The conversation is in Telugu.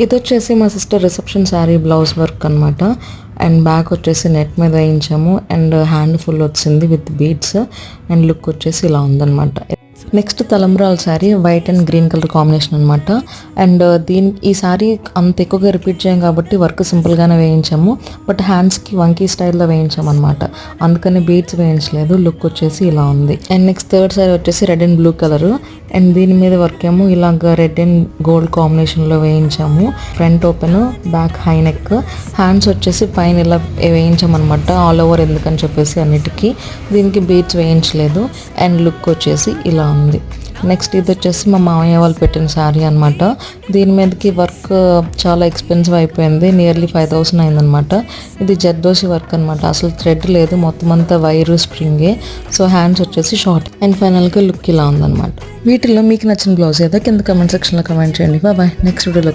ఇది వచ్చేసి మా sister reception sari blouse work అనమాట. అండ్ బ్యాక్ వచ్చేసి నెట్ మీద వేయించాము. అండ్ హ్యాండ్ ఫుల్ వచ్చింది విత్ బీడ్స్. అండ్ లుక్ వచ్చేసి ఇలా ఉందన్నమాట. నెక్స్ట్ తలంబ్రాల sari white and green colour combination అనమాట. అండ్ ఈ శారీ అంత ఎక్కువగా రిపీట్ చేయం కాబట్టి వర్క్ సింపుల్గానే వేయించాము. బట్ హ్యాండ్స్కి వంకీ స్టైల్లో వేయించాము అనమాట. అందుకని బీడ్స్ వేయించలేదు. లుక్ వచ్చేసి ఇలా ఉంది. అండ్ నెక్స్ట్ థర్డ్ శారీ వచ్చేసి red and blue colour. And దీని మీద వర్క్ ఏమో ఇలాగ రెడ్ అండ్ గోల్డ్ కాంబినేషన్లో వేయించాము. Front open, back high neck. Hands వచ్చేసి పైన ఇలా వేయించామన్నమాట ఆల్ ఓవర్ ఎందుకని చెప్పేసి అన్నిటికీ. దీనికి బీడ్స్ వేయించలేదు. అండ్ లుక్ వచ్చేసి ఇలా ఉంది. నెక్స్ట్ ఇది వచ్చేసి మా మామయ్య వాళ్ళు పెట్టిన శారీ అనమాట. దీని మీదకి వర్క్ చాలా ఎక్స్పెన్సివ్ అయిపోయింది. నియర్లీ 5000 అయిందనమాట. ఇది జర్దోసి వర్క్ అనమాట. అసలు థ్రెడ్ లేదు, మొత్తం అంతా వైరు స్ప్రింగే. సో హ్యాండ్స్ వచ్చేసి షార్ట్. అండ్ ఫైనల్గా లుక్ ఇలా ఉందన్నమాట. వీటిలో మీకు నచ్చిన బ్లౌజ్ ఏదో కింద కమెంట్ సెక్షన్లో కమెంట్ చేయండి. బాయ్. నెక్స్ట్ వీడియోలో